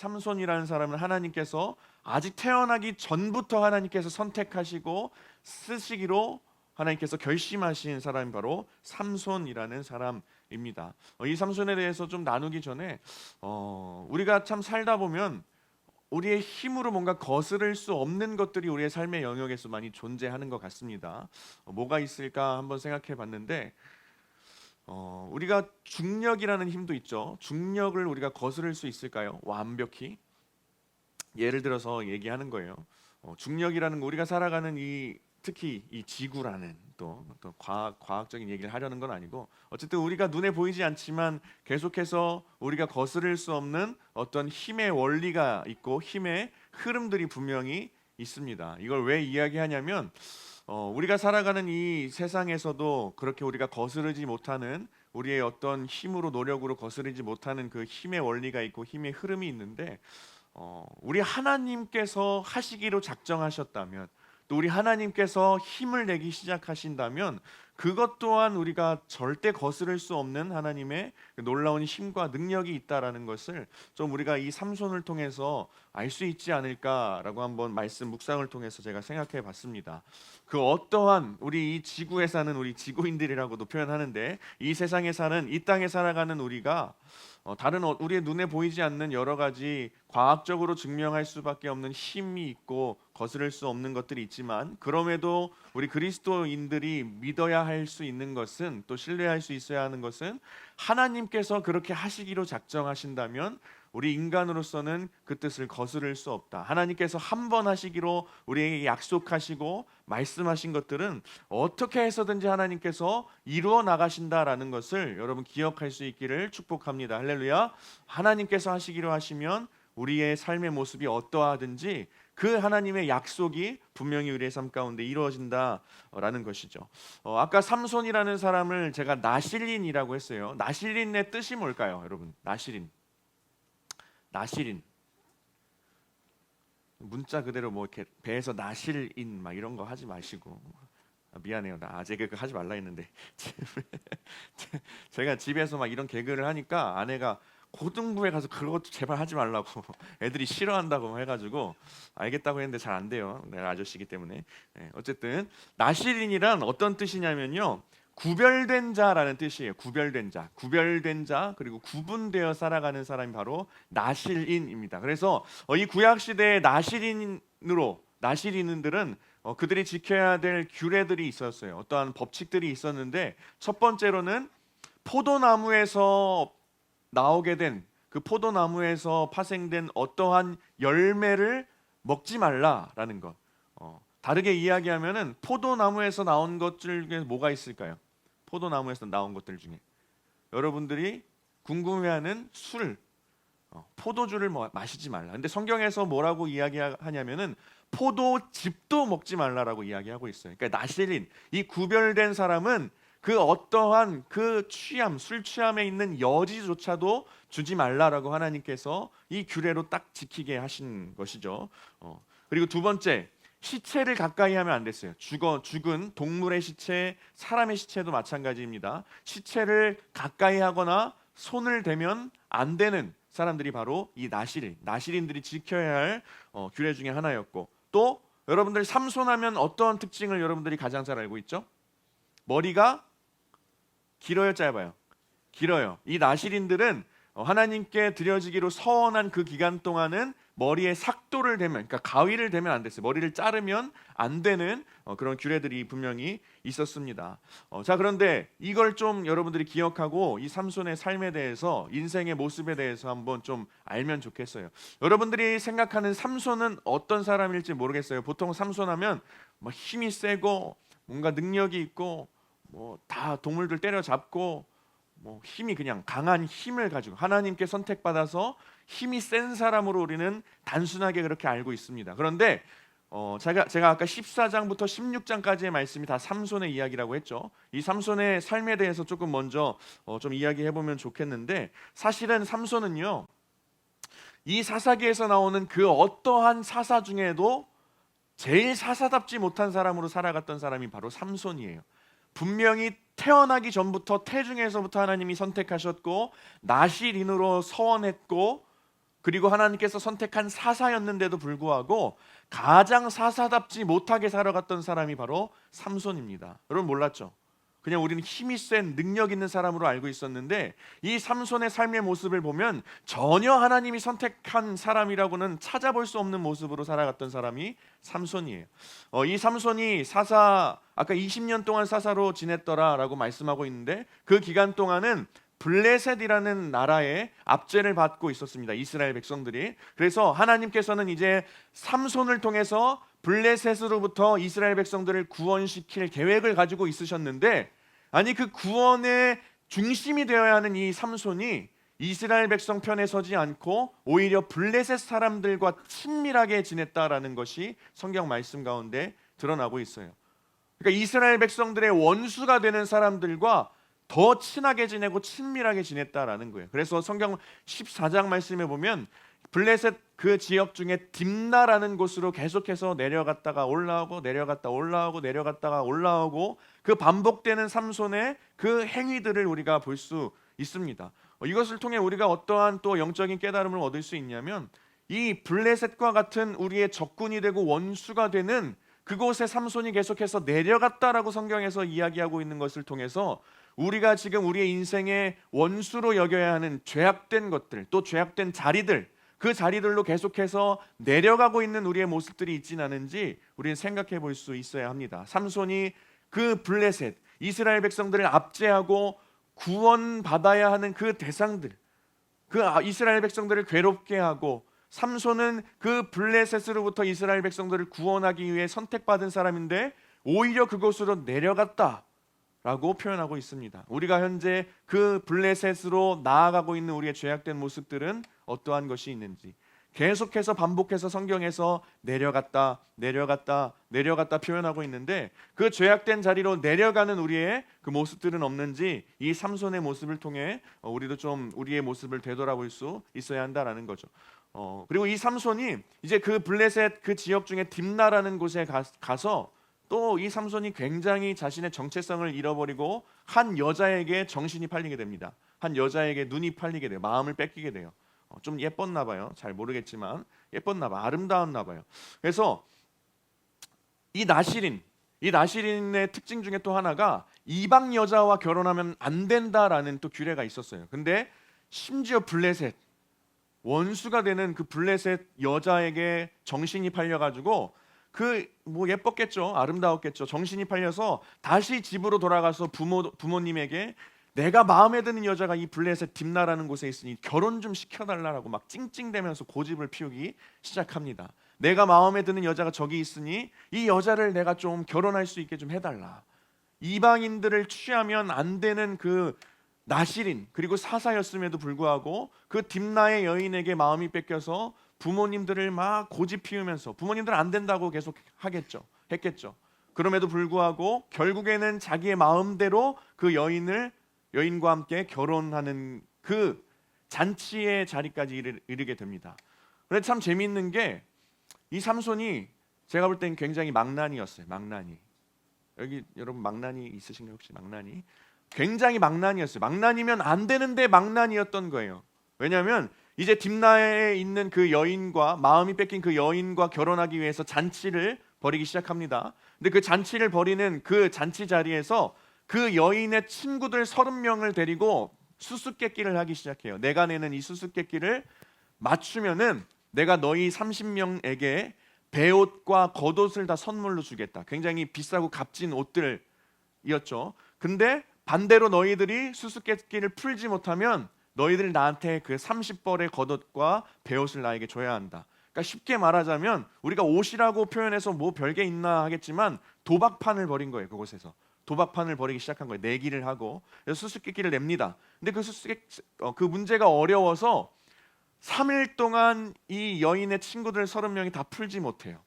삼손이라는 사람은 하나님께서 아직 태어나기 전부터 하나님께서 선택하시고 쓰시기로 하나님께서 결심하신 사람이 바로 삼손이라는 사람입니다. 이 삼손에 대해서 좀 나누기 전에 우리가 참 살다 보면 우리의 힘으로 뭔가 거스를 수 없는 것들이 우리의 삶의 영역에서 많이 존재하는 것 같습니다. 뭐가 있을까 한번 생각해 봤는데 우리가 중력이라는 힘도 있죠. 중력을 우리가 거스를 수 있을까요? 완벽히. 예를 들어서 얘기하는 거예요. 중력이라는 거 우리가 살아가는 이 특히 이 지구라는 또 과학적인 얘기를 하려는 건 아니고 어쨌든 우리가 눈에 보이지 않지만 계속해서 우리가 거스를 수 없는 어떤 힘의 원리가 있고 힘의 흐름들이 분명히 있습니다. 이걸 왜 이야기하냐면 우리가 살아가는 이 세상에서도 그렇게 우리가 거스르지 못하는 우리의 어떤 힘으로 노력으로 거스르지 못하는 그 힘의 원리가 있고 힘의 흐름이 있는데 우리 하나님께서 하시기로 작정하셨다면 또 우리 하나님께서 힘을 내기 시작하신다면 그것 또한 우리가 절대 거스를 수 없는 하나님의 놀라운 힘과 능력이 있다라는 것을 좀 우리가 이 삼손을 통해서 알 수 있지 않을까라고 한번 말씀 묵상을 통해서 제가 생각해 봤습니다. 그 어떠한 우리 이 지구에 사는 우리 지구인들이라고도 표현하는데 이 세상에 사는 이 땅에 살아가는 우리가 다른 우리의 눈에 보이지 않는 여러 가지 과학적으로 증명할 수밖에 없는 힘이 있고 거스를 수 없는 것들이 있지만 그럼에도 우리 그리스도인들이 믿어야 할 수 있는 것은 또 신뢰할 수 있어야 하는 것은 하나님께서 그렇게 하시기로 작정하신다면 우리 인간으로서는 그 뜻을 거스를 수 없다. 하나님께서 한 번 하시기로 우리에게 약속하시고 말씀하신 것들은 어떻게 해서든지 하나님께서 이루어 나가신다라는 것을 여러분 기억할 수 있기를 축복합니다. 할렐루야. 하나님께서 하시기로 하시면 우리의 삶의 모습이 어떠하든지 그 하나님의 약속이 분명히 우리의 삶 가운데 이루어진다라는 것이죠. 아까 삼손이라는 사람을 제가 나실린이라고 했어요. 나실린의 뜻이 뭘까요, 여러분? 나실인 문자 그대로 뭐 이렇게 배에서 나실인 막 이런 거 하지 마시고 미안해요. 나 아재 개그 하지 말라 했는데 제가 집에서 막 이런 개그를 하니까 아내가 고등부에 가서 그것도 제발 하지 말라고 애들이 싫어한다고 해가지고 알겠다고 했는데 잘 안 돼요. 내가 아저씨기 때문에. 어쨌든 나실인이란 어떤 뜻이냐면요. 구별된 자라는 뜻이에요. 구별된 자 그리고 구분되어 살아가는 사람이 바로 나실인입니다. 그래서 이 구약 시대의 나실인들은 그들이 지켜야 될 규례들이 있었어요. 어떠한 법칙들이 있었는데 첫 번째로는 포도나무에서 나오게 된 그 포도나무에서 파생된 어떠한 열매를 먹지 말라라는 것. 다르게 이야기하면은 포도나무에서 나온 것들 중에 뭐가 있을까요? 포도나무에서 나온 것들 중에 여러분들이 궁금해하는 술, 포도주를 마시지 말라. 근데 성경에서 뭐라고 이야기하냐면은 포도즙도 먹지 말라라고 이야기하고 있어요. 그러니까 나실린 이 구별된 사람은 그 어떠한 그 술 취함에 있는 여지조차도 주지 말라라고 하나님께서 이 규례로 딱 지키게 하신 것이죠. 그리고 두 번째, 시체를 가까이 하면 안 됐어요. 죽은 동물의 시체, 사람의 시체도 마찬가지입니다. 시체를 가까이 하거나 손을 대면 안 되는 사람들이 바로 이 나실인들이 지켜야 할 규례 중에 하나였고, 또 여러분들 삼손하면 어떠한 특징을 여러분들이 가장 잘 알고 있죠? 머리가 길어요, 짧아요? 길어요. 이 나실인들은 하나님께 드려지기로 서원한 그 기간 동안은 머리에 삭도를 대면, 그러니까 가위를 대면 안 됐어요. 머리를 자르면 안 되는 그런 규례들이 분명히 있었습니다. 자, 그런데 이걸 좀 여러분들이 기억하고 이 삼손의 삶에 대해서, 인생의 모습에 대해서 한번 좀 알면 좋겠어요. 여러분들이 생각하는 삼손은 어떤 사람일지 모르겠어요. 보통 삼손하면 막 힘이 세고 뭔가 능력이 있고 뭐 다 동물들 때려잡고 뭐 힘이 그냥 강한 힘을 가지고 하나님께 선택받아서 힘이 센 사람으로 우리는 단순하게 그렇게 알고 있습니다. 그런데 제가 아까 14장부터 16장까지의 말씀이 다 삼손의 이야기라고 했죠. 이 삼손의 삶에 대해서 조금 먼저 좀 이야기해 보면 좋겠는데, 사실은 삼손은요, 이 사사기에서 나오는 그 어떠한 사사 중에도 제일 사사답지 못한 사람으로 살아갔던 사람이 바로 삼손이에요. 분명히 태어나기 전부터 태중에서부터 하나님이 선택하셨고 나실인으로 서원했고 그리고 하나님께서 선택한 사사였는데도 불구하고 가장 사사답지 못하게 살아갔던 사람이 바로 삼손입니다. 여러분 몰랐죠? 그냥 우리는 힘이 센 능력 있는 사람으로 알고 있었는데 이 삼손의 삶의 모습을 보면 전혀 하나님이 선택한 사람이라고는 찾아볼 수 없는 모습으로 살아갔던 사람이 삼손이에요. 이 삼손이 아까 20년 동안 사사로 지냈더라라고 말씀하고 있는데 그 기간 동안은 블레셋이라는 나라의 압제를 받고 있었습니다. 이스라엘 백성들이. 그래서 하나님께서는 이제 삼손을 통해서 블레셋으로부터 이스라엘 백성들을 구원시킬 계획을 가지고 있으셨는데, 아니 그 구원의 중심이 되어야 하는 이 삼손이 이스라엘 백성 편에 서지 않고 오히려 블레셋 사람들과 친밀하게 지냈다라는 것이 성경 말씀 가운데 드러나고 있어요. 그러니까 이스라엘 백성들의 원수가 되는 사람들과 더 친하게 지내고 친밀하게 지냈다라는 거예요. 그래서 성경 14장 말씀에 보면 블레셋 그 지역 중에 딥나라는 곳으로 계속해서 내려갔다가 올라오고 내려갔다 올라오고 내려갔다가 올라오고 그 반복되는 삼손의 그 행위들을 우리가 볼 수 있습니다. 이것을 통해 우리가 어떠한 또 영적인 깨달음을 얻을 수 있냐면 이 블레셋과 같은 우리의 적군이 되고 원수가 되는 그곳에 삼손이 계속해서 내려갔다라고 성경에서 이야기하고 있는 것을 통해서 우리가 지금 우리의 인생의 원수로 여겨야 하는 죄악된 것들, 또 죄악된 자리들, 그 자리들로 계속해서 내려가고 있는 우리의 모습들이 있지는 않은지 우리는 생각해 볼 수 있어야 합니다. 삼손이 그 블레셋, 이스라엘 백성들을 압제하고 구원받아야 하는 그 대상들, 그 이스라엘 백성들을 괴롭게 하고, 삼손은 그 블레셋으로부터 이스라엘 백성들을 구원하기 위해 선택받은 사람인데 오히려 그곳으로 내려갔다 라고 표현하고 있습니다. 우리가 현재 그 블레셋으로 나아가고 있는 우리의 죄악된 모습들은 어떠한 것이 있는지 계속해서 반복해서 성경에서 내려갔다 내려갔다 내려갔다 표현하고 있는데 그 죄악된 자리로 내려가는 우리의 그 모습들은 없는지 이 삼손의 모습을 통해 우리도 좀 우리의 모습을 되돌아볼 수 있어야 한다라는 거죠. 그리고 이 삼손이 이제 그 블레셋 그 지역 중에 딥나라는 곳에 가서 또 이 삼손이 굉장히 자신의 정체성을 잃어버리고 한 여자에게 정신이 팔리게 됩니다. 한 여자에게 눈이 팔리게 돼요. 마음을 뺏기게 돼요. 좀 예뻤나 봐요. 잘 모르겠지만 예뻤나 봐. 아름다웠나 봐요. 그래서 이 나시린의 특징 중에 또 하나가 이방 여자와 결혼하면 안 된다라는 또 규례가 있었어요. 근데 심지어 블레셋 원수가 되는 그 블레셋 여자에게 정신이 팔려가지고 뭐 예뻤겠죠, 아름다웠겠죠. 정신이 팔려서 다시 집으로 돌아가서 부모님에게 내가 마음에 드는 여자가 이 블레셋 딥나라는 곳에 있으니 결혼 좀 시켜달라고 막 찡찡대면서 고집을 피우기 시작합니다. 내가 마음에 드는 여자가 저기 있으니 이 여자를 내가 좀 결혼할 수 있게 좀 해달라. 이방인들을 취하면 안 되는 그 나시린 그리고 사사였음에도 불구하고 그 딥나의 여인에게 마음이 뺏겨서 부모님들을 막 고집 피우면서 부모님들 안 된다고 계속 했겠죠. 그럼에도 불구하고 결국에는 자기의 마음대로 그 여인과 함께 결혼하는 그 잔치의 자리까지 이르게 됩니다. 그런데 참 재미있는 게 이 삼손이 제가 볼 땐 굉장히 망나니였어요. 망나니. 여기 여러분 망나니 있으신가요? 혹시 망나니? 굉장히 망나니였어요. 망나니면 안 되는데 망나니였던 거예요. 왜냐하면 이제 딥나에 있는 그 여인과 마음이 뺏긴 그 여인과 결혼하기 위해서 잔치를 벌이기 시작합니다. 근데 그 잔치를 벌이는 그 잔치 자리에서 그 여인의 친구들 30명을 데리고 수수께끼를 하기 시작해요. 내가 내는 이 수수께끼를 맞추면은 내가 너희 30명에게 베옷과 겉옷을 다 선물로 주겠다. 굉장히 비싸고 값진 옷들이었죠. 근데 반대로 너희들이 수수께끼를 풀지 못하면 너희들 나한테 그 30벌의 겉옷과 베옷을 나에게 줘야 한다. 그러니까 쉽게 말하자면 우리가 옷이라고 표현해서 뭐 별게 있나 하겠지만 도박판을 벌인 거예요. 그곳에서 도박판을 벌이기 시작한 거예요. 내기를 하고 그래서 수수께끼를 냅니다. 근데 그 문제가 어려워서 3일 동안 이 여인의 친구들 30명이 다 풀지 못해요.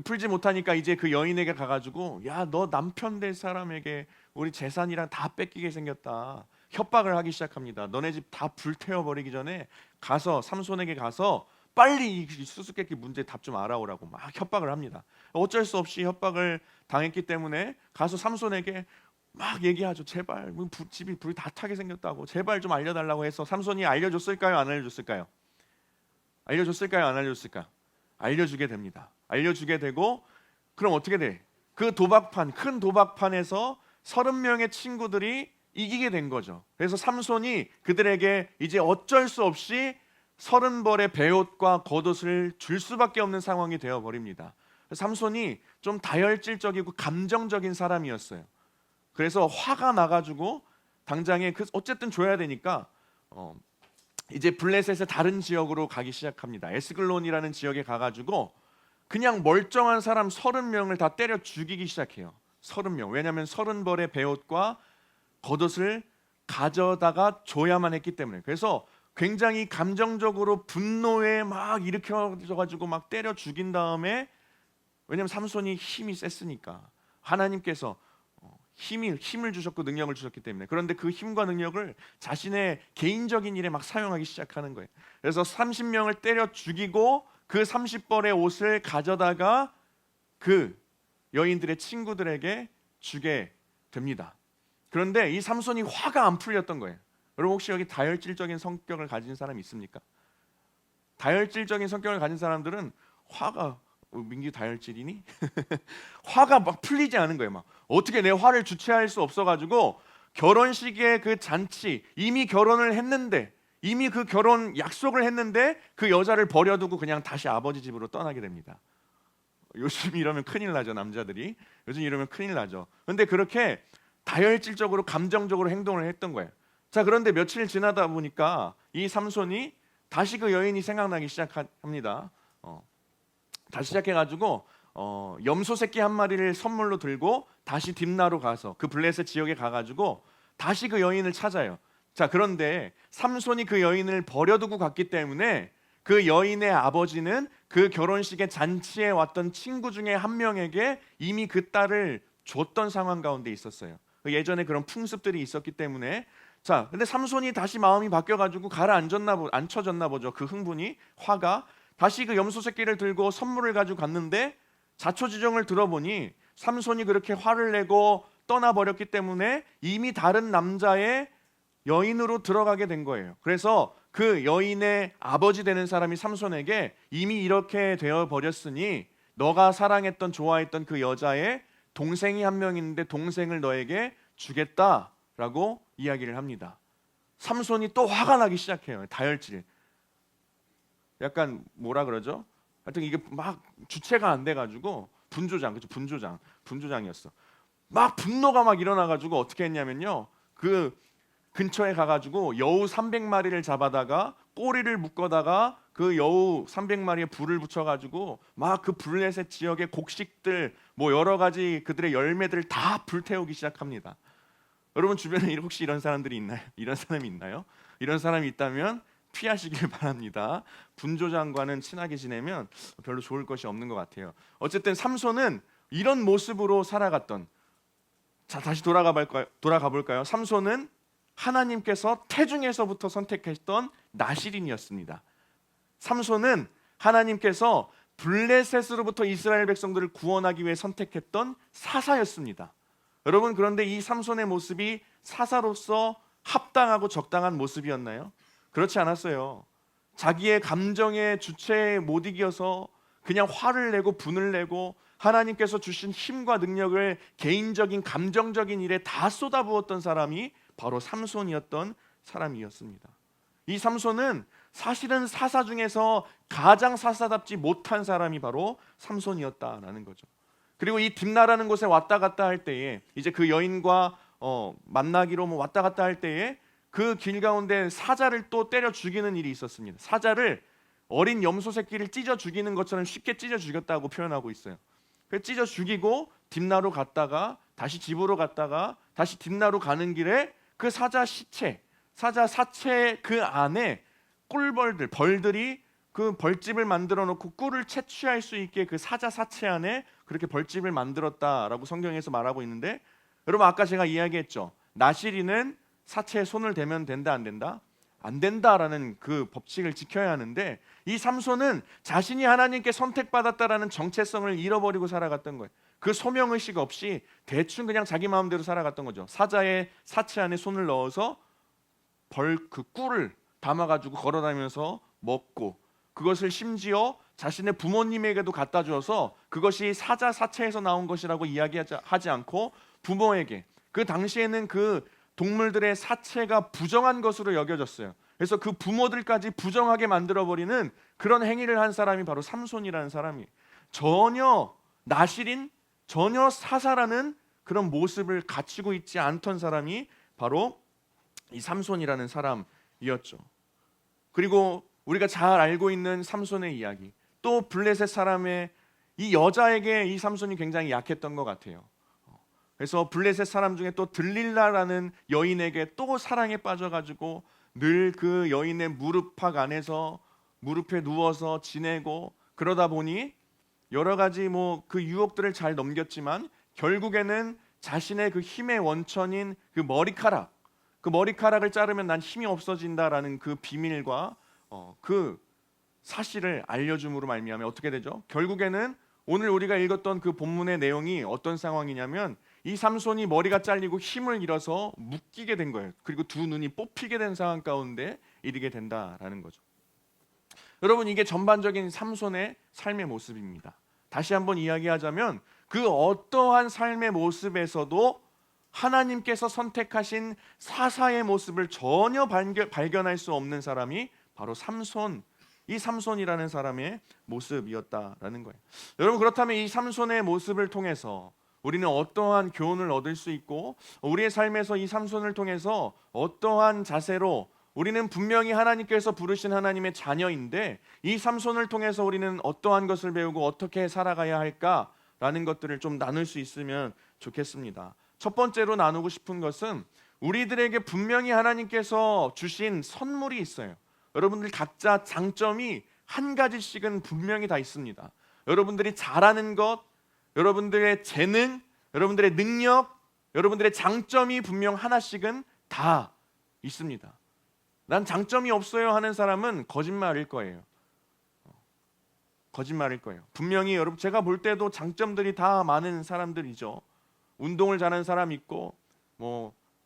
풀지 못하니까 이제 그 여인에게 가가지고 야, 너 남편 될 사람에게 우리 재산이랑 다 뺏기게 생겼다. 협박을 하기 시작합니다. 너네 집 다 불태워버리기 전에 가서 삼손에게 가서 빨리 이 수수께끼 문제 답 좀 알아오라고 막 협박을 합니다. 어쩔 수 없이 협박을 당했기 때문에 가서 삼손에게 막 얘기하죠. 제발 집이 불이 다 타게 생겼다고 제발 좀 알려달라고 해서 삼손이 알려줬을까요? 안 알려줬을까요? 알려줬을까요? 안 알려줬을까? 알려주게 됩니다. 알려주게 되고 그럼 어떻게 돼? 그 도박판, 큰 도박판에서 30명의 친구들이 이기게 된 거죠. 그래서 삼손이 그들에게 이제 어쩔 수 없이 30벌의 베옷과 겉옷을 줄 수밖에 없는 상황이 되어버립니다. 삼손이 좀 다혈질적이고 감정적인 사람이었어요. 그래서 화가 나가지고 당장에 어쨌든 줘야 되니까 이제 블레셋의 다른 지역으로 가기 시작합니다. 에스글론이라는 지역에 가가지고 그냥 멀쩡한 사람 30명을 다 때려 죽이기 시작해요. 30명. 왜냐하면 30벌의 베옷과 겉옷을 가져다가 줘야만 했기 때문에. 그래서 굉장히 감정적으로 분노에 막 일으켜가지고 막 때려 죽인 다음에, 왜냐하면 삼손이 힘이 셌으니까 하나님께서 힘을 주셨고 능력을 주셨기 때문에. 그런데 그 힘과 능력을 자신의 개인적인 일에 막 사용하기 시작하는 거예요. 그래서 30명을 때려 죽이고 그 30벌의 옷을 가져다가 그 여인들의 친구들에게 주게 됩니다. 그런데 이 삼손이 화가 안 풀렸던 거예요. 여러분 혹시 여기 다혈질적인 성격을 가진 사람이 있습니까? 다혈질적인 성격을 가진 사람들은 화가, 민기 다혈질이니? 화가 막 풀리지 않은 거예요. 막 어떻게 내 화를 주체할 수 없어가지고 결혼식의 그 잔치, 이미 결혼을 했는데, 이미 그 결혼 약속을 했는데 그 여자를 버려두고 그냥 다시 아버지 집으로 떠나게 됩니다. 요즘 이러면 큰일 나죠. 남자들이 요즘 이러면 큰일 나죠. 근데 그렇게 다혈질적으로 감정적으로 행동을 했던 거예요. 자, 그런데 며칠 지나다 보니까 이 삼손이 다시 그 여인이 생각나기 시작합니다. 다시 시작해가지고 염소 새끼 한 마리를 선물로 들고 다시 딥나로 가서 그 블레셋 지역에 가가지고 다시 그 여인을 찾아요. 자, 그런데 삼손이 그 여인을 버려두고 갔기 때문에 그 여인의 아버지는 그 결혼식의 잔치에 왔던 친구 중에 한 명에게 이미 그 딸을 줬던 상황 가운데 있었어요. 예전에 그런 풍습들이 있었기 때문에. 자, 근데 삼손이 다시 마음이 바뀌어가지고 앉혀졌나 보죠. 그 흥분이, 화가. 다시 그 염소 새끼를 들고 선물을 가지고 갔는데 자초지종을 들어보니 삼손이 그렇게 화를 내고 떠나버렸기 때문에 이미 다른 남자의 여인으로 들어가게 된 거예요. 그래서 그 여인의 아버지 되는 사람이 삼손에게 이미 이렇게 되어 버렸으니 너가 사랑했던, 좋아했던 그 여자의 동생이 한 명 있는데 동생을 너에게 주겠다라고 이야기를 합니다. 삼손이 또 화가 나기 시작해요. 다혈질. 약간 뭐라 그러죠? 하여튼 이게 막 주체가 안 돼가지고 분조장, 그렇죠? 분조장이었어. 막 분노가 막 일어나가지고 어떻게 했냐면요, 그 근처에 가가지고 여우 300마리를 잡아다가 꼬리를 묶어다가 그 여우 300마리에 불을 붙여가지고 막 그 블레셋 지역의 곡식들, 뭐 여러 가지 그들의 열매들을 다 불태우기 시작합니다. 여러분 주변에 혹시 이런 사람들이 있나요? 이런 사람이 있나요? 이런 사람이 있다면 피하시길 바랍니다. 분조장과는 친하게 지내면 별로 좋을 것이 없는 것 같아요. 어쨌든 삼손은 이런 모습으로 살아갔던. 자, 다시 돌아가 볼까요? 삼손은 하나님께서 태중에서부터 선택했던 나실인이었습니다. 삼손은 하나님께서 블레셋으로부터 이스라엘 백성들을 구원하기 위해 선택했던 사사였습니다. 여러분, 그런데 이 삼손의 모습이 사사로서 합당하고 적당한 모습이었나요? 그렇지 않았어요. 자기의 감정의 주체에 못 이겨서 그냥 화를 내고 분을 내고 하나님께서 주신 힘과 능력을 개인적인 감정적인 일에 다 쏟아부었던 사람이 바로 삼손이었던 사람이었습니다. 이 삼손은 사실은 사사 중에서 가장 사사답지 못한 사람이 바로 삼손이었다라는 거죠. 그리고 이 딥나라는 곳에 왔다 갔다 할 때에 이제 그 여인과 만나기로 뭐 왔다 갔다 할 때에 그 길 가운데 사자를 또 때려 죽이는 일이 있었습니다. 사자를 어린 염소 새끼를 찢어 죽이는 것처럼 쉽게 찢어 죽였다고 표현하고 있어요. 그래서 찢어 죽이고 딥나로 갔다가 다시 집으로 갔다가 다시 딥나로 가는 길에 그 사자 시체, 사자 사체 그 안에 벌들이 그 벌집을 만들어 놓고 꿀을 채취할 수 있게 그 사자 사체 안에 그렇게 벌집을 만들었다라고 성경에서 말하고 있는데, 여러분 아까 제가 이야기했죠. 나실인은 사체에 손을 대면 된다, 안 된다? 안 된다라는 그 법칙을 지켜야 하는데, 이 삼손은 자신이 하나님께 선택받았다라는 정체성을 잃어버리고 살아갔던 거예요. 그 소명의식 없이 대충 그냥 자기 마음대로 살아갔던 거죠. 사자의 사체 안에 손을 넣어서 그 꿀을 담아가지고 걸어다니면서 먹고, 그것을 심지어 자신의 부모님에게도 갖다 주어서 그것이 사자사체에서 나온 것이라고 이야기하지 않고 부모에게, 그 당시에는 그 동물들의 사체가 부정한 것으로 여겨졌어요. 그래서 그 부모들까지 부정하게 만들어버리는 그런 행위를 한 사람이 바로 삼손이라는 사람이, 전혀 나실인, 전혀 사살하는 그런 모습을 갖추고 있지 않던 사람이 바로 이 삼손이라는 사람이었죠. 그리고 우리가 잘 알고 있는 삼손의 이야기, 또 블레셋 사람의 이 여자에게 이 삼손이 굉장히 약했던 것 같아요. 그래서 블레셋 사람 중에 또 들릴라라는 여인에게 또 사랑에 빠져가지고 늘 그 여인의 무릎팍 안에서 무릎에 누워서 지내고, 그러다 보니 여러 가지 그 유혹들을 잘 넘겼지만 결국에는 자신의 그 힘의 원천인 그 머리카락을 자르면 난 힘이 없어진다라는 그 비밀과 그 사실을 알려줌으로 말미암아 어떻게 되죠? 결국에는 오늘 우리가 읽었던 그 본문의 내용이 어떤 상황이냐면, 이 삼손이 머리가 잘리고 힘을 잃어서 묶이게 된 거예요. 그리고 두 눈이 뽑히게 된 상황 가운데 이르게 된다라는 거죠. 여러분, 이게 전반적인 삼손의 삶의 모습입니다. 다시 한번 이야기하자면 그 어떠한 삶의 모습에서도 하나님께서 선택하신 사사의 모습을 전혀 발견할 수 없는 사람이 바로 이 삼손이라는 사람의 모습이었다라는 거예요. 여러분, 그렇다면 이 삼손의 모습을 통해서 우리는 어떠한 교훈을 얻을 수 있고, 우리의 삶에서 이 삼손을 통해서 어떠한 자세로, 우리는 분명히 하나님께서 부르신 하나님의 자녀인데 이 삼손을 통해서 우리는 어떠한 것을 배우고 어떻게 살아가야 할까라는 것들을 좀 나눌 수 있으면 좋겠습니다. 첫 번째로 나누고 싶은 것은 우리들에게 분명히 하나님께서 주신 선물이 있어요. 여러분들 각자 장점이 한 가지씩은 분명히 다 있습니다. 여러분들이 잘하는 것, 여러분들의 재능, 여러분들의 능력, 여러분들의 장점이 분명 하나씩은 다 있습니다. 난 장점이 없어요 하는 사람은 거짓말일 거예요. 분명히 여러분, 제가 볼 때도 장점들이 다 많은 사람들이죠. 운동을 잘하는 사람 있고,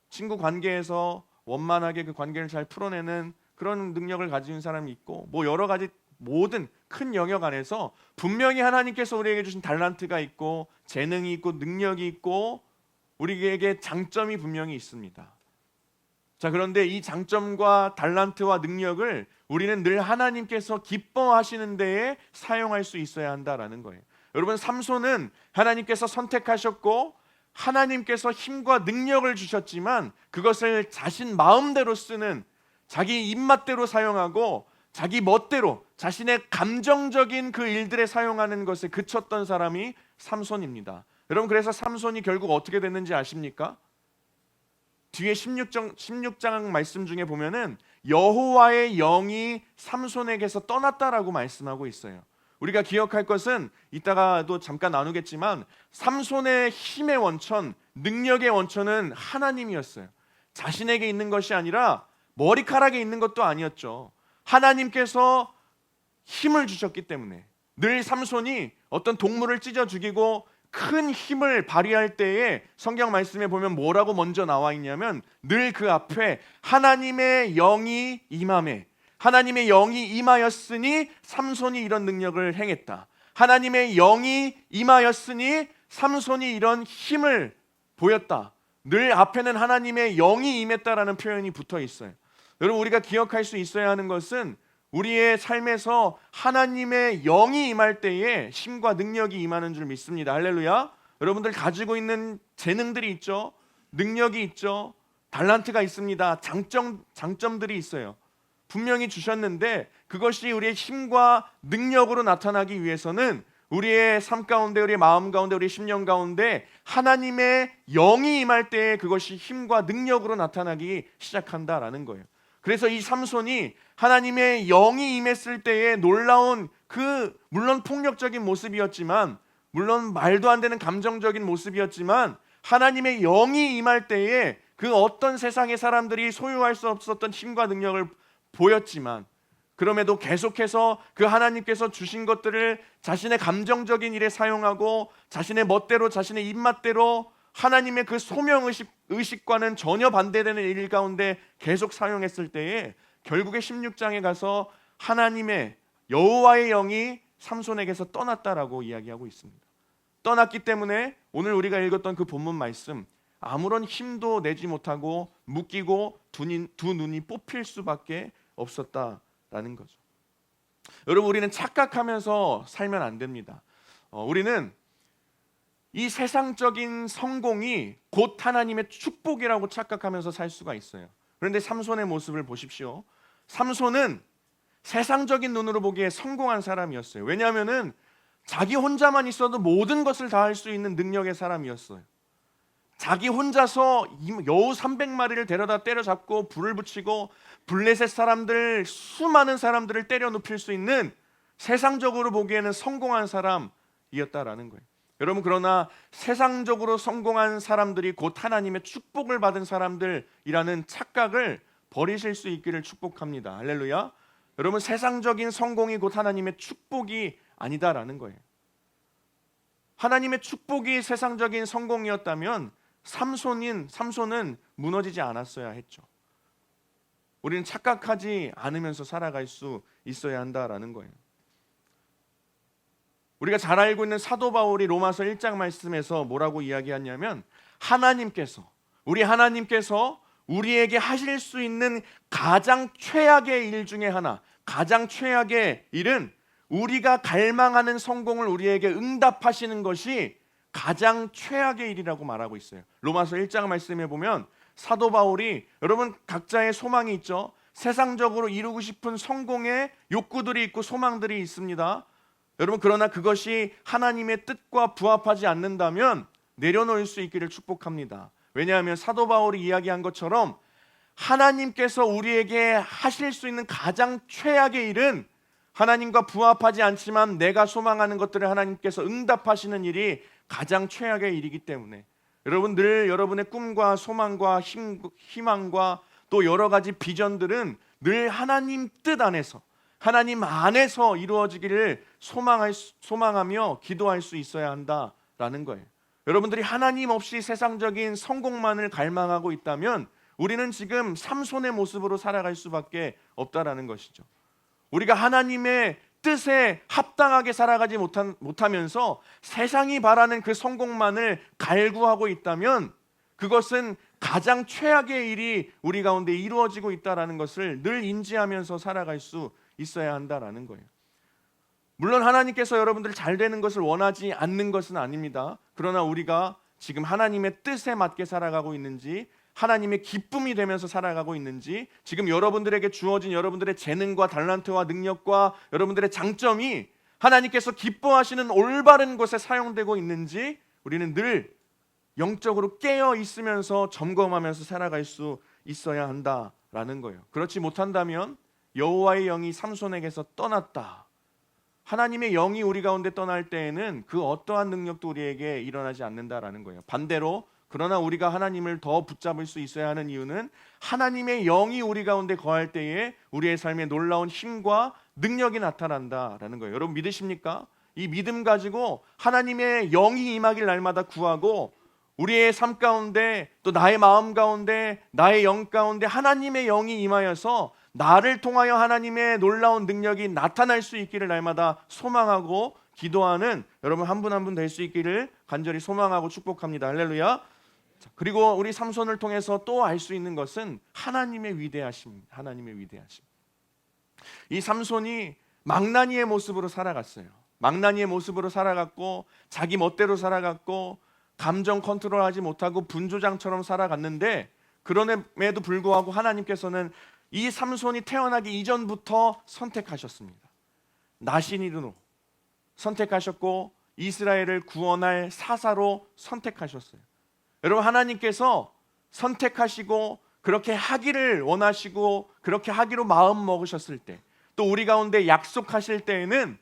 친구 관계에서 원만하게 그 관계를 잘 풀어내는 그런 능력을 가진 사람이 있고, 여러 가지 모든 큰 영역 안에서 분명히 하나님께서 우리에게 주신 달란트가 있고, 재능이 있고, 능력이 있고, 우리에게 장점이 분명히 있습니다. 자, 그런데 이 장점과 달란트와 능력을 우리는 늘 하나님께서 기뻐하시는 데에 사용할 수 있어야 한다라는 거예요. 여러분, 삼손은 하나님께서 선택하셨고 하나님께서 힘과 능력을 주셨지만 그것을 자신 마음대로 쓰는, 자기 입맛대로 사용하고 자기 멋대로 자신의 감정적인 그 일들에 사용하는 것에 그쳤던 사람이 삼손입니다. 여러분, 그래서 삼손이 결국 어떻게 됐는지 아십니까? 뒤에 16장 말씀 중에 보면은 여호와의 영이 삼손에게서 떠났다라고 말씀하고 있어요. 우리가 기억할 것은 이따가도 잠깐 나누겠지만 삼손의 힘의 원천, 능력의 원천은 하나님이었어요. 자신에게 있는 것이 아니라 머리카락에 있는 것도 아니었죠. 하나님께서 힘을 주셨기 때문에 늘 삼손이 어떤 동물을 찢어 죽이고 큰 힘을 발휘할 때에 성경 말씀에 보면 뭐라고 먼저 나와 있냐면, 늘 그 앞에 하나님의 영이 임하매, 하나님의 영이 임하였으니 삼손이 이런 능력을 행했다. 하나님의 영이 임하였으니 삼손이 이런 힘을 보였다. 늘 앞에는 하나님의 영이 임했다라는 표현이 붙어 있어요. 여러분, 우리가 기억할 수 있어야 하는 것은 우리의 삶에서 하나님의 영이 임할 때에 힘과 능력이 임하는 줄 믿습니다. 할렐루야. 여러분들 가지고 있는 재능들이 있죠. 능력이 있죠. 달란트가 있습니다. 장점들이 있어요. 분명히 주셨는데 그것이 우리의 힘과 능력으로 나타나기 위해서는 우리의 삶 가운데, 우리의 마음 가운데, 우리의 심령 가운데 하나님의 영이 임할 때에 그것이 힘과 능력으로 나타나기 시작한다라는 거예요. 그래서 이 삼손이 하나님의 영이 임했을 때에 놀라운 물론 폭력적인 모습이었지만, 물론 말도 안 되는 감정적인 모습이었지만, 하나님의 영이 임할 때에 그 어떤 세상의 사람들이 소유할 수 없었던 힘과 능력을 보였지만, 그럼에도 계속해서 그 하나님께서 주신 것들을 자신의 감정적인 일에 사용하고 자신의 멋대로, 자신의 입맛대로 하나님의 그 소명의식과는 전혀 반대되는 일 가운데 계속 사용했을 때에 결국에 16장에 가서 하나님의 여호와의 영이 삼손에게서 떠났다라고 이야기하고 있습니다. 떠났기 때문에 오늘 우리가 읽었던 그 본문 말씀, 아무런 힘도 내지 못하고 묶이고 두 눈이 뽑힐 수밖에 없었다라는 거죠. 여러분, 우리는 착각하면서 살면 안 됩니다. 우리는 이 세상적인 성공이 곧 하나님의 축복이라고 착각하면서 살 수가 있어요. 그런데 삼손의 모습을 보십시오. 삼손은 세상적인 눈으로 보기에 성공한 사람이었어요. 왜냐하면은 자기 혼자만 있어도 모든 것을 다 할 수 있는 능력의 사람이었어요. 자기 혼자서 여우 300마리를 데려다 때려잡고 불을 붙이고 블레셋 사람들, 수많은 사람들을 때려 눕힐 수 있는 세상적으로 보기에는 성공한 사람이었다라는 거예요. 여러분, 그러나 세상적으로 성공한 사람들이 곧 하나님의 축복을 받은 사람들이라는 착각을 버리실 수 있기를 축복합니다. 할렐루야. 여러분, 세상적인 성공이 곧 하나님의 축복이 아니다라는 거예요. 하나님의 축복이 세상적인 성공이었다면 삼손은 무너지지 않았어야 했죠. 우리는 착각하지 않으면서 살아갈 수 있어야 한다라는 거예요. 우리가 잘 알고 있는 사도 바울이 로마서 1장 말씀에서 뭐라고 이야기하냐면 우리 하나님께서 우리에게 하실 수 있는 가장 최악의 일 중에 하나, 가장 최악의 일은 우리가 갈망하는 성공을 우리에게 응답하시는 것이 가장 최악의 일이라고 말하고 있어요. 로마서 1장 말씀에 보면 사도 바울이, 여러분 각자의 소망이 있죠. 세상적으로 이루고 싶은 성공의 욕구들이 있고 소망들이 있습니다. 여러분, 그러나 그것이 하나님의 뜻과 부합하지 않는다면 내려놓을 수 있기를 축복합니다. 왜냐하면 사도 바울이 이야기한 것처럼 하나님께서 우리에게 하실 수 있는 가장 최악의 일은 하나님과 부합하지 않지만 내가 소망하는 것들을 하나님께서 응답하시는 일이 가장 최악의 일이기 때문에 여러분, 늘 여러분의 꿈과 소망과 희망과 또 여러 가지 비전들은 늘 하나님 뜻 안에서, 하나님 안에서 이루어지기를 소망하며 기도할 수 있어야 한다라는 거예요. 여러분들이 하나님 없이 세상적인 성공만을 갈망하고 있다면 우리는 지금 삼손의 모습으로 살아갈 수밖에 없다라는 것이죠. 우리가 하나님의 뜻에 합당하게 살아가지 못하면서 세상이 바라는 그 성공만을 갈구하고 있다면 그것은 가장 최악의 일이 우리 가운데 이루어지고 있다는 것을 늘 인지하면서 살아갈 수 있어야 한다라는 거예요. 물론 하나님께서 여러분들 잘 되는 것을 원하지 않는 것은 아닙니다. 그러나 우리가 지금 하나님의 뜻에 맞게 살아가고 있는지, 하나님의 기쁨이 되면서 살아가고 있는지, 지금 여러분들에게 주어진 여러분들의 재능과 달란트와 능력과 여러분들의 장점이 하나님께서 기뻐하시는 올바른 곳에 사용되고 있는지 우리는 늘 영적으로 깨어 있으면서 점검하면서 살아갈 수 있어야 한다라는 거예요. 그렇지 못한다면 여호와의 영이 삼손에게서 떠났다. 하나님의 영이 우리 가운데 떠날 때에는 그 어떠한 능력도 우리에게 일어나지 않는다라는 거예요. 반대로, 그러나 우리가 하나님을 더 붙잡을 수 있어야 하는 이유는 하나님의 영이 우리 가운데 거할 때에 우리의 삶에 놀라운 힘과 능력이 나타난다라는 거예요. 여러분 믿으십니까? 이 믿음 가지고 하나님의 영이 임하길 날마다 구하고 우리의 삶 가운데 또 나의 마음 가운데 나의 영 가운데 하나님의 영이 임하여서 나를 통하여 하나님의 놀라운 능력이 나타날 수 있기를 날마다 소망하고 기도하는 여러분 한 분 한 분 될 수 있기를 간절히 소망하고 축복합니다. 할렐루야. 그리고 우리 삼손을 통해서 또 알 수 있는 것은 하나님의 위대하심입니다. 하나님의 위대하심. 이 삼손이 망나니의 모습으로 살아갔어요. 망나니의 모습으로 살아갔고 자기 멋대로 살아갔고 감정 컨트롤하지 못하고 분조장처럼 살아갔는데 그럼에도 불구하고 하나님께서는 이 삼손이 태어나기 이전부터 선택하셨습니다. 나신이로 선택하셨고 이스라엘을 구원할 사사로 선택하셨어요. 여러분, 하나님께서 선택하시고 그렇게 하기를 원하시고 그렇게 하기로 마음 먹으셨을 때, 또 우리 가운데 약속하실 때에는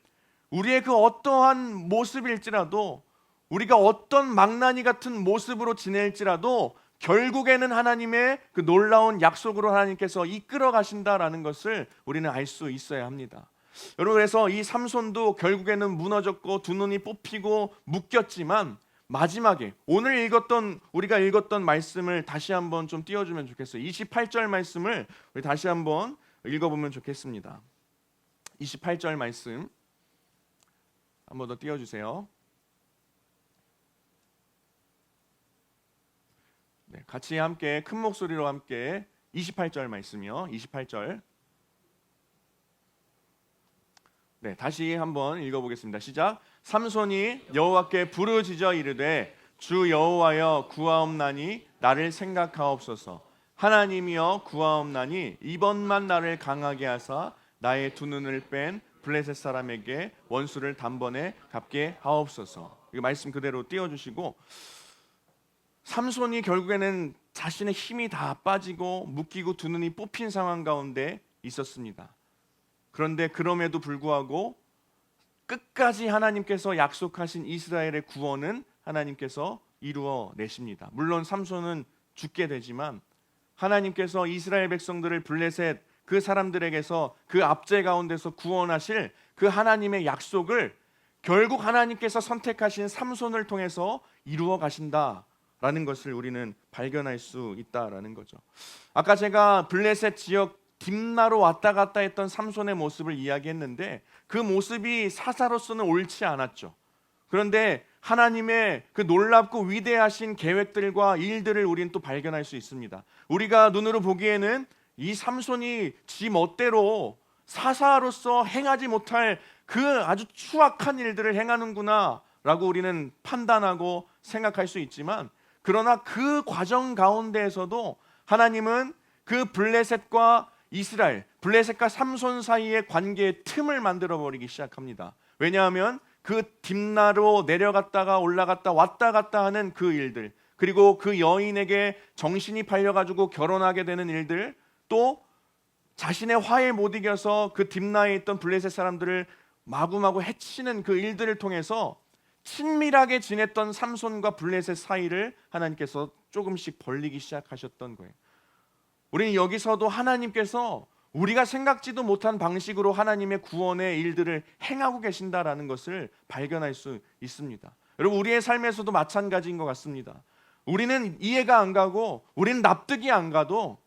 우리의 그 어떠한 모습일지라도, 우리가 어떤 망나니 같은 모습으로 지낼지라도 결국에는 하나님의 그 놀라운 약속으로 하나님께서 이끌어 가신다라는 것을 우리는 알 수 있어야 합니다. 여러분, 그래서 이 삼손도 결국에는 무너졌고 두 눈이 뽑히고 묶였지만 마지막에 오늘 우리가 읽었던 말씀을 다시 한번 좀 띄워주면 좋겠어요. 28절 말씀을 우리 다시 한번 읽어보면 좋겠습니다. 28절 말씀 한 번 더 띄워주세요. 네, 같이 함께 큰 목소리로 함께 28절 말씀이요. 28절. 네, 다시 한번 읽어보겠습니다. 시작. 삼손이 여호와께 부르짖어 이르되 주 여호와여 구하옵나니 나를 생각하옵소서. 하나님이여 구하옵나니 이번만 나를 강하게 하사 나의 두 눈을 뺀 블레셋 사람에게 원수를 단번에 갚게 하옵소서. 이 말씀 그대로 띄워주시고, 삼손이 결국에는 자신의 힘이 다 빠지고 묶이고 두 눈이 뽑힌 상황 가운데 있었습니다. 그런데 그럼에도 불구하고 끝까지 하나님께서 약속하신 이스라엘의 구원은 하나님께서 이루어 내십니다. 물론 삼손은 죽게 되지만 하나님께서 이스라엘 백성들을 블레셋 그 사람들에게서 그 압제 가운데서 구원하실 그 하나님의 약속을 결국 하나님께서 선택하신 삼손을 통해서 이루어 가신다라는 것을 우리는 발견할 수 있다라는 거죠. 아까 제가 블레셋 지역 딥나로 왔다 갔다 했던 삼손의 모습을 이야기했는데 그 모습이 사사로서는 옳지 않았죠. 그런데 하나님의 그 놀랍고 위대하신 계획들과 일들을 우리는 또 발견할 수 있습니다. 우리가 눈으로 보기에는 이 삼손이 지 멋대로 사사로서 행하지 못할 그 아주 추악한 일들을 행하는구나 라고 우리는 판단하고 생각할 수 있지만, 그러나 그 과정 가운데에서도 하나님은 그 블레셋과 이스라엘, 블레셋과 삼손 사이의 관계의 틈을 만들어버리기 시작합니다. 왜냐하면 그 딥나로 내려갔다가 올라갔다 왔다 갔다 하는 그 일들, 그리고 그 여인에게 정신이 팔려가지고 결혼하게 되는 일들, 또 자신의 화에 못 이겨서 그 딥나에 있던 블레셋 사람들을 마구마구 해치는 그 일들을 통해서 친밀하게 지냈던 삼손과 블레셋 사이를 하나님께서 조금씩 벌리기 시작하셨던 거예요. 우리는 여기서도 하나님께서 우리가 생각지도 못한 방식으로 하나님의 구원의 일들을 행하고 계신다라는 것을 발견할 수 있습니다. 여러분, 우리의 삶에서도 마찬가지인 것 같습니다. 우리는 이해가 안 가고 우리는 납득이 안 가도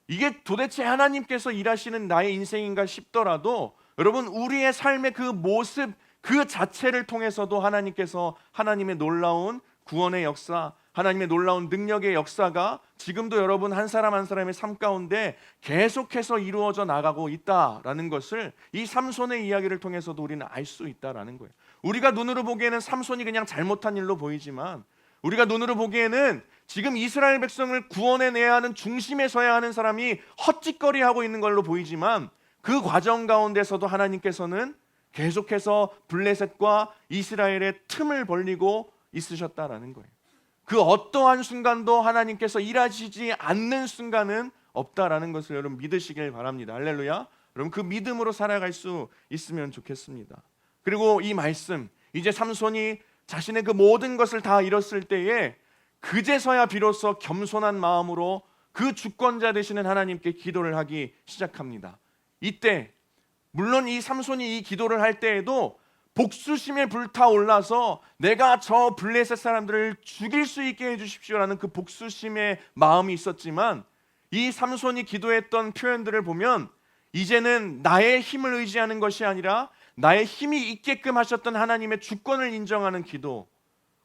이게 도대체 하나님께서 일하시는 나의 인생인가 싶더라도, 여러분, 우리의 삶의 그 모습 그 자체를 통해서도 하나님께서 하나님의 놀라운 구원의 역사, 하나님의 놀라운 능력의 역사가 지금도 여러분 한 사람 한 사람의 삶 가운데 계속해서 이루어져 나가고 있다라는 것을 이 삼손의 이야기를 통해서도 우리는 알 수 있다라는 거예요. 우리가 눈으로 보기에는 삼손이 그냥 잘못한 일로 보이지만, 우리가 눈으로 보기에는 지금 이스라엘 백성을 구원해내야 하는 중심에 서야 하는 사람이 헛짓거리하고 있는 걸로 보이지만, 그 과정 가운데서도 하나님께서는 계속해서 블레셋과 이스라엘의 틈을 벌리고 있으셨다라는 거예요. 그 어떠한 순간도 하나님께서 일하시지 않는 순간은 없다라는 것을 여러분 믿으시길 바랍니다. 할렐루야. 여러분, 그 믿음으로 살아갈 수 있으면 좋겠습니다. 그리고 이 말씀, 이제 삼손이 자신의 그 모든 것을 다 잃었을 때에 그제서야 비로소 겸손한 마음으로 그 주권자 되시는 하나님께 기도를 하기 시작합니다. 이때 물론 이 삼손이 이 기도를 할 때에도 복수심에 불타올라서 내가 저 블레셋 사람들을 죽일 수 있게 해주십시오라는 그 복수심의 마음이 있었지만, 이 삼손이 기도했던 표현들을 보면 이제는 나의 힘을 의지하는 것이 아니라 나의 힘이 있게끔 하셨던 하나님의 주권을 인정하는 기도,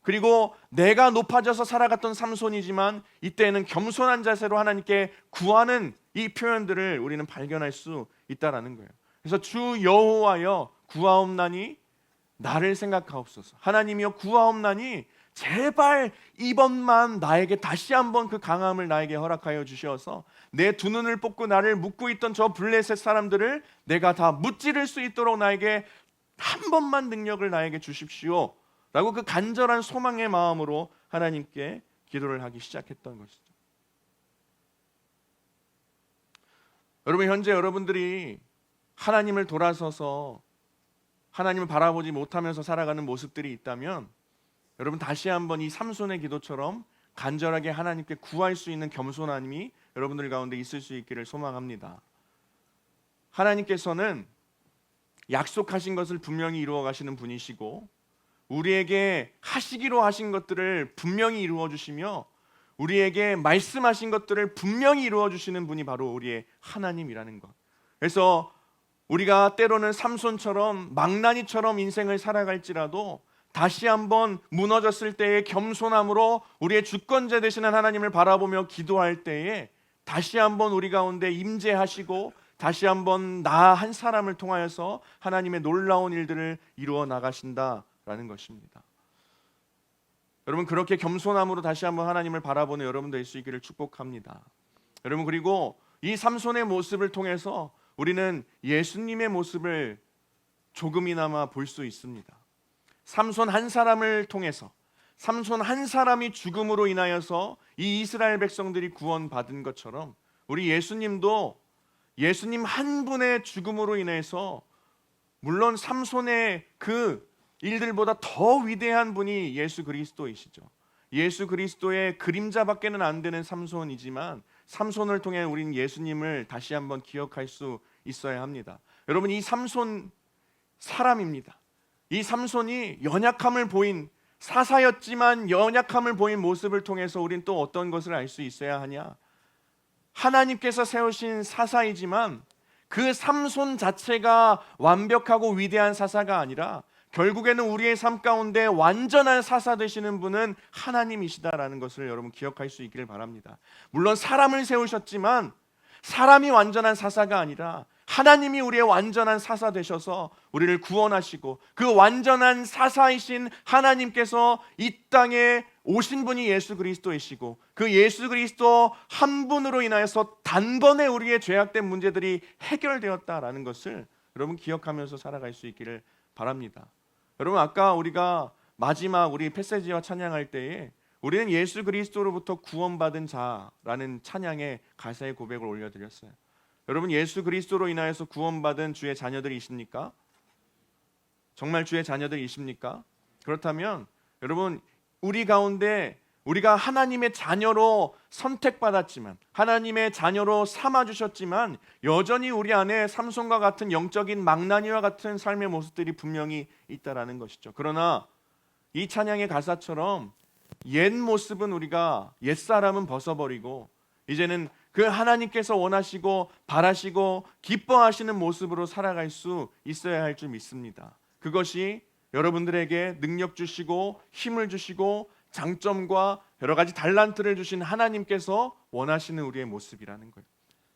그리고 내가 높아져서 살아갔던 삼손이지만 이때는 겸손한 자세로 하나님께 구하는 이 표현들을 우리는 발견할 수 있다라는 거예요. 그래서 주 여호와여 구하옵나니 나를 생각하옵소서. 하나님이여 구하옵나니 제발 이번만 나에게 다시 한번 그 강함을 나에게 허락하여 주셔서 내 두 눈을 뽑고 나를 묶고 있던 저 블레셋 사람들을 내가 다 무찌를 수 있도록 나에게 한 번만 능력을 나에게 주십시오 라고 그 간절한 소망의 마음으로 하나님께 기도를 하기 시작했던 것이죠. 여러분, 현재 여러분들이 하나님을 돌아서서 하나님을 바라보지 못하면서 살아가는 모습들이 있다면, 여러분 다시 한번 이 삼손의 기도처럼 간절하게 하나님께 구할 수 있는 겸손함이 여러분들 가운데 있을 수 있기를 소망합니다. 하나님께서는 약속하신 것을 분명히 이루어 가시는 분이시고, 우리에게 하시기로 하신 것들을 분명히 이루어 주시며, 우리에게 말씀하신 것들을 분명히 이루어 주시는 분이 바로 우리의 하나님이라는 것. 그래서 우리가 때로는 삼손처럼 망나니처럼 인생을 살아갈지라도 다시 한번 무너졌을 때의 겸손함으로 우리의 주권자 되시는 하나님을 바라보며 기도할 때에 다시 한번 우리 가운데 임재하시고 다시 한번 나 한 사람을 통하여서 하나님의 놀라운 일들을 이루어 나가신다라는 것입니다. 여러분, 그렇게 겸손함으로 다시 한번 하나님을 바라보는 여러분 될 수 있기를 축복합니다. 여러분, 그리고 이 삼손의 모습을 통해서 우리는 예수님의 모습을 조금이나마 볼 수 있습니다. 삼손 한 사람을 통해서, 삼손 한 사람이 죽음으로 인하여서 이 이스라엘 백성들이 구원받은 것처럼 우리 예수님도 예수님 한 분의 죽음으로 인해서, 물론 삼손의 그 일들보다 더 위대한 분이 예수 그리스도이시죠. 예수 그리스도의 그림자밖에는 안 되는 삼손이지만 삼손을 통해 우리는 예수님을 다시 한번 기억할 수 있어야 합니다. 여러분, 이 삼손 사람입니다. 이 삼손이 연약함을 보인, 사사였지만 연약함을 보인 모습을 통해서 우린 또 어떤 것을 알 수 있어야 하냐? 하나님께서 세우신 사사이지만 그 삼손 자체가 완벽하고 위대한 사사가 아니라 결국에는 우리의 삶 가운데 완전한 사사 되시는 분은 하나님이시다라는 것을 여러분 기억할 수 있기를 바랍니다. 물론 사람을 세우셨지만 사람이 완전한 사사가 아니라 하나님이 우리의 완전한 사사 되셔서 우리를 구원하시고 그 완전한 사사이신 하나님께서 이 땅에 오신 분이 예수 그리스도이시고 그 예수 그리스도 한 분으로 인하여서 단번에 우리의 죄악된 문제들이 해결되었다라는 것을 여러분 기억하면서 살아갈 수 있기를 바랍니다. 여러분, 아까 우리가 마지막 우리 패세지와 찬양할 때에 우리는 예수 그리스도로부터 구원받은 자라는 찬양의 가사의 고백을 올려드렸어요. 여러분, 예수 그리스도로 인하여서 구원받은 주의 자녀들이십니까? 정말 주의 자녀들이십니까? 그렇다면 여러분, 우리 가운데 우리가 하나님의 자녀로 선택받았지만, 하나님의 자녀로 삼아주셨지만 여전히 우리 안에 삼손과 같은 영적인 망나니와 같은 삶의 모습들이 분명히 있다라는 것이죠. 그러나 이 찬양의 가사처럼 옛 모습은 우리가, 옛사람은 벗어버리고 이제는 그 하나님께서 원하시고 바라시고 기뻐하시는 모습으로 살아갈 수 있어야 할 줄 믿습니다. 그것이 여러분들에게 능력 주시고 힘을 주시고 장점과 여러 가지 달란트를 주신 하나님께서 원하시는 우리의 모습이라는 거예요.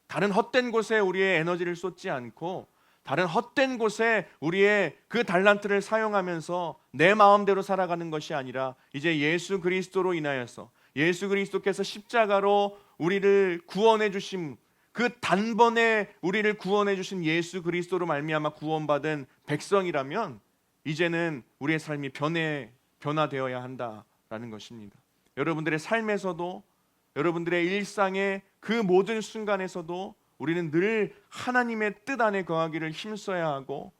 다른 헛된 곳에 우리의 에너지를 쏟지 않고 다른 헛된 곳에 우리의 그 달란트를 사용하면서 내 마음대로 살아가는 것이 아니라 이제 예수 그리스도로 인하여서 예수 그리스도께서 십자가로 우리를 구원해 주심, 그 단번에 우리를 구원해 주신 예수 그리스도로 말미암아 구원받은 백성이라면 이제는 우리의 삶이 변화되어야 한다라는 것입니다. 여러분들의 삶에서도, 여러분들의 일상의 그 모든 순간에서도 우리는 늘 하나님의 뜻 안에 거하기를 힘써야 하고,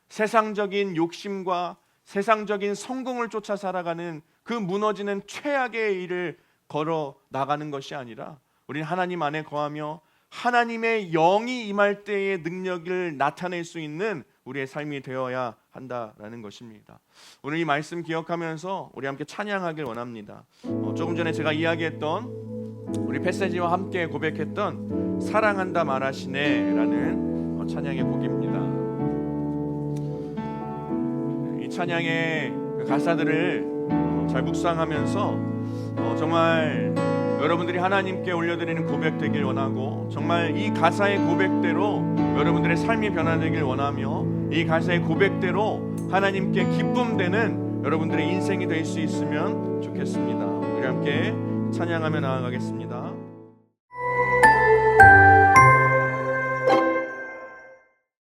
세상적인 욕심과 세상적인 성공을 쫓아 살아가는 그 무너지는 최악의 일을 걸어 나가는 것이 아니라 우리는 하나님 안에 거하며 하나님의 영이 임할 때의 능력을 나타낼 수 있는 우리의 삶이 되어야 한다라는 것입니다. 오늘 이 말씀 기억하면서 우리 함께 찬양하길 원합니다. 조금 전에 제가 이야기했던 우리 패세지와 함께 고백했던 사랑한다 말하시네 라는 찬양의 곡입니다. 이 찬양의 가사들을 잘 묵상하면서 정말 여러분들이 하나님께 올려드리는 고백 되길 원하고, 정말 이 가사의 고백대로 여러분들의 삶이 변화되길 원하며, 이 가사의 고백대로 하나님께 기쁨 되는 여러분들의 인생이 될 수 있으면 좋겠습니다. 우리 함께 찬양하며 나아가겠습니다.